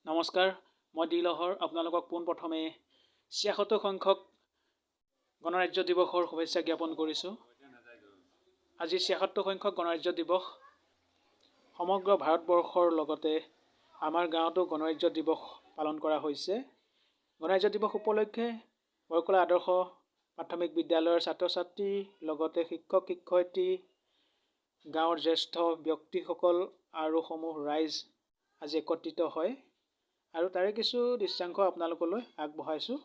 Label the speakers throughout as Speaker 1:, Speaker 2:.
Speaker 1: নমস্কাৰ, মই দিলহৰ আপোনালোকক পোনপ্ৰথমে ৭৬ সংখ্যক গণৰাজ্য দিৱসৰ শুভেচ্ছা জ্ঞাপন কৰিছোঁ। আজি ৭৬ সংখ্যক গণৰাজ্য দিৱস সমগ্ৰ ভাৰতবৰ্ষৰ লগতে আমাৰ গাঁৱতো গণৰাজ্য দিৱস পালন কৰা হৈছে। গণৰাজ্য দিৱস উপলক্ষে বৰকলা আদৰ্শ প্ৰাথমিক বিদ্যালয়ৰ ছাত্ৰ ছাত্ৰীৰ লগতে শিক্ষক শিক্ষয়িত্ৰী, গাঁৱৰ জ্যেষ্ঠ ব্যক্তিসকল আৰু সমূহ ৰাইজ আজি একত্ৰিত হয় আৰু তাৰে কিছু দৃশ্যাংশ আপোনালোকলৈ আগবঢ়াইছোঁ।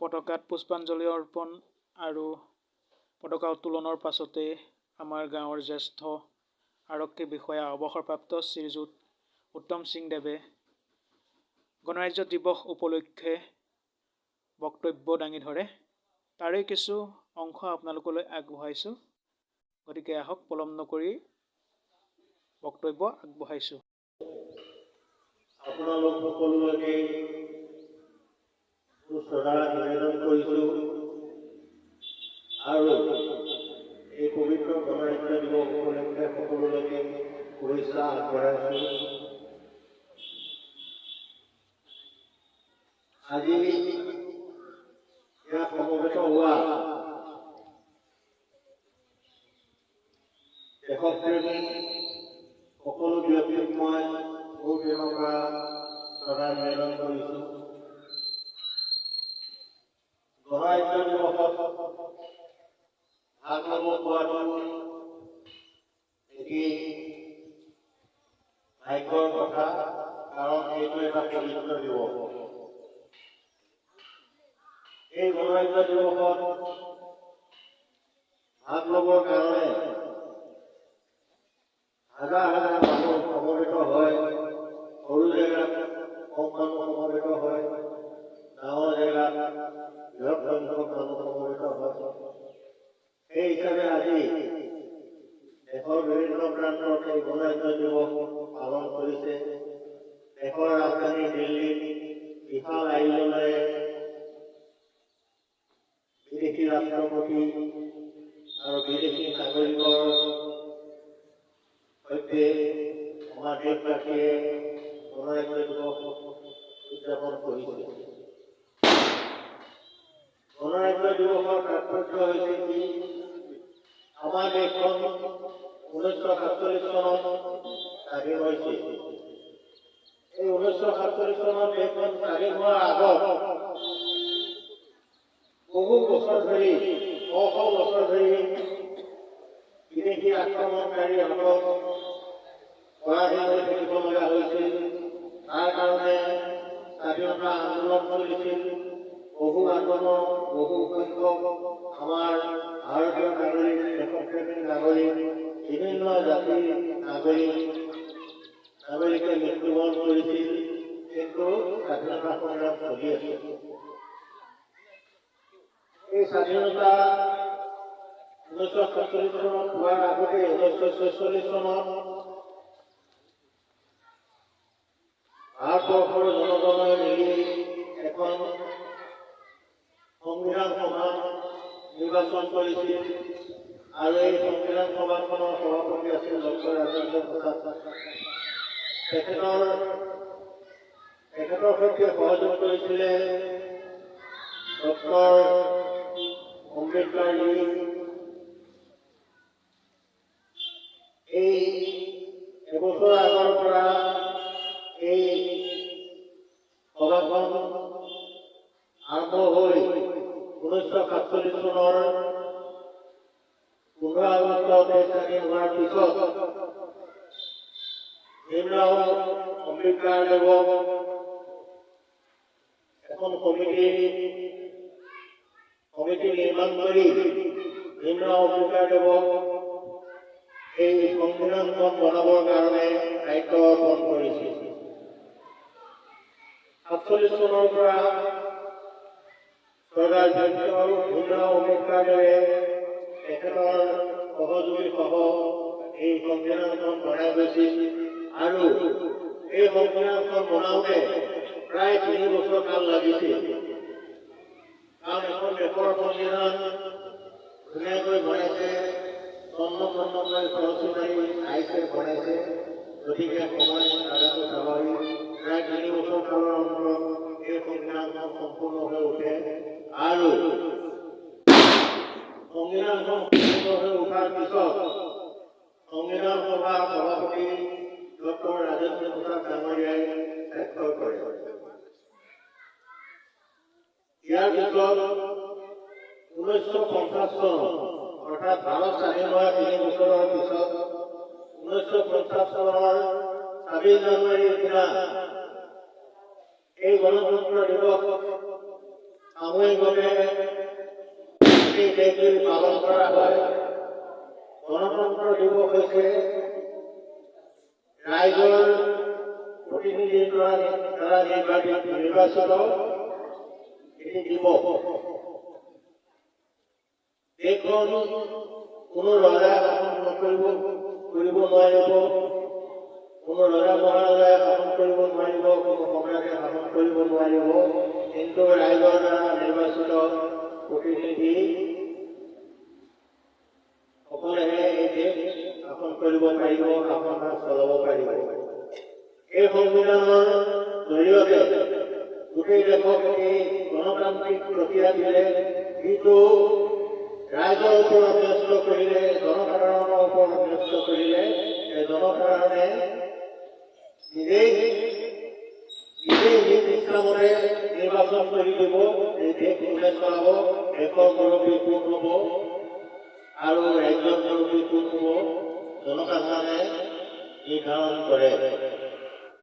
Speaker 1: পতাকাত পুষ্পাঞ্জলি অৰ্পণ আৰু পতাকা উত্তোলনৰ পাছতে আমাৰ গাঁৱৰ জ্যেষ্ঠ আৰক্ষী বিষয়া অৱসৰপ্ৰাপ্ত শ্ৰীযুত উত্তম সিং দেৱে গণৰাজ্য দিৱস উপলক্ষে বক্তব্য দাঙি ধৰে। তাৰে কিছু অংশ আপোনালোকলৈ আগবঢ়াইছোঁ। গতিকে আহক পলম নকৰি বক্তব্য আগবঢ়াইছোঁ।
Speaker 2: আপোনালোক সকলোকে শ্ৰদ্ধা নিবেদন কৰিছোঁ আৰু এই পবিত্ৰ গণৰাজ্য দিৱস উপলক্ষে সকলোকে শুভেচ্ছা আগবঢ়াইছোঁ। আজি ইয়াত সমবেত হোৱা দেশপ্ৰেমী সকলো ব্যক্তিক মই মোৰ প্ৰেমৰ পৰা শ্ৰদ্ধা নিবেদন কৰিছোঁ। গণৰাজ্য দিৱসত ভাগ ল'ব পোৱাটো এটি ভাগ্যৰ কথা, কাৰণ এইটো এটা পবিত্ৰ দিৱস। এই গণৰাজ্য দিৱসত ভাগ ল'বৰ কাৰণে হাজাৰ হাজাৰ মানুহ সমবেত হয়। সৰু জেগাত কম মানুহ সমবেত হয়, ডাঙৰ জেগাত বৃহৎ সংখ্যক মানুহ সমবেত হয়। সেই হিচাপে আজি দেশৰ বিভিন্ন প্ৰান্তত এই গণৰাজ্য দিৱস পালন কৰিছে। দেশৰ ৰাজধানী দিল্লীত বিশাল আয়োজনেৰে বিদেশী ৰাষ্ট্ৰপতি আৰু বিদেশী নাগৰিকৰ সৈতে আমাৰ দেশবাসীয়ে গণৰাজ্য দিৱস উদযাপন কৰিছে। গণৰাজ্য দিৱসৰ তাৎপৰ্য হৈছে কি, আমাৰ দেশখন 1947 চনত স্বাধীন হৈছিল। এই 1947 চনত দেশখন স্বাধীন হোৱাৰ আগত বহু বছৰ ধৰি, শ বছৰ ধৰি বিদেশী আক্ৰমণকাৰীসকলক পৰাধীন হৈ থাকিব লগা হৈছিল। তাৰ কাৰণে স্বাধীনতা আন্দোলন চলিছিল। বহু আন্দোলন, বহু সংখ্যক আমাৰ ভাৰতীয় নাগৰিক, দেশপ্ৰেমী নাগৰিক, বিভিন্ন জাতিৰ নাগৰিকে মৃত্যুবৰণ কৰিছিল। কিন্তু স্বাধীনতা সংগ্ৰাম চলি আছে। এই স্বাধীনতা 1947 চনত হোৱাৰ আগতে 1946 চনত ভাৰতবৰ্ষৰ জনগণে মিলি এখন সংবিধান সভা নিৰ্বাচন কৰিছিল আৰু এই সংবিধান সভাখনৰ সভাপতি আছিল ডক্টৰ ৰাজেন্দ্ৰ প্ৰসাদ। তেখেতৰ সৈতে সহযোগ কৰিছিলে ডক্টৰ আম্বেদকাৰজী। এই এবছৰ আগৰ পৰা এই সভাখন আৰম্ভ হৈ 1947 চনৰ 15 আগষ্টত দেশ স্বাধীন হোৱাৰ পিছত ভীমৰাও আম্বেদকাৰদেৱক এখন কমিটি নিৰ্মাণ কৰি ভীমৰাও আম্বেদকাৰদেৱক এই সংবিধানখন বনাবৰ কাৰণে দায়িত্ব অৰ্পণ কৰিছিল। 47 চনৰ পৰা চৰদাৰ ভীমৰাও আম্বেদকাৰদেৱে তেখেতৰ সহযোগীসহ এই সংবিধানখন বনাই গৈছিল আৰু এই সংবিধানখন বনাওঁতে প্ৰায় 3 বছৰ কাল লাগিছিল। কাৰণ এখন দেশৰ সংবিধান ধুনীয়াকৈ বনাইছে, চন্দ্ৰখণ্ডলৈ খৰচী মাৰি আইছে বনাইছে, গতিকে সময় লাগাটো স্বাভাৱিক। প্ৰায় 3 বছৰ কালৰ অন্তৰত এই সংবিধানখন সম্পূৰ্ণ হৈ উঠে আৰু সংবিধানখন সম্পূৰ্ণ হৈ উঠাৰ পিছত সংবিধান সভাৰ সভাপতি ডক্টৰ ৰাজেন্দ্ৰ প্ৰসাদ ডাঙৰীয়াই স্বাক্ষৰ কৰে। ইয়াৰ পিছত 1950 চন অৰ্থাৎ ভাৰত স্বাধীন হোৱাৰ 3 বছৰৰ পিছত 1950 চনৰ 26 জানুৱাৰীৰ দিনা এই গণতন্ত্ৰ দিৱস সামূহিকভাৱে এই দেশজুৰি পালন কৰা হয়। গণতন্ত্ৰ দিৱস হৈছে ৰাইজৰ প্ৰতিনিধিৰ দ্বাৰা নিৰ্বাচিত এটি দিৱস। দেশখন কোনো ৰজাই শাসন কৰিব নোৱাৰিব, কোনো ৰজা মহাৰজাই শাসন কৰিব নোৱাৰিব, কোনো সম্ৰাটে শাসন কৰিব নোৱাৰিব, কিন্তু ৰাইজৰ দ্বাৰা নিৰ্বাচিত প্ৰতিনিধি সকলেহে এই দেশ শাসন কৰিব পাৰিব, শাসন চলাব পাৰিব। এই সংবিধানৰ জৰিয়তে গোটেই দেশক এই গণতান্ত্ৰিক প্ৰক্ৰিয়া দিলে, যিটো ৰাইজৰ ওপৰত ন্যস্ত কৰিলে, জনসাধাৰণৰ ওপৰত ন্যস্ত কৰিলে, এই জনসাধাৰণে নিজেই নিজ ইচ্ছামতে নিৰ্বাচন কৰি দিব, এই দেশ কোনে চলাব, দেশৰ মুৰব্বী কোন হ'ব আৰু ৰাজ্যৰ মুৰব্বী কোন হ'ব, জনসাধাৰণে নিৰ্ধাৰণ কৰে।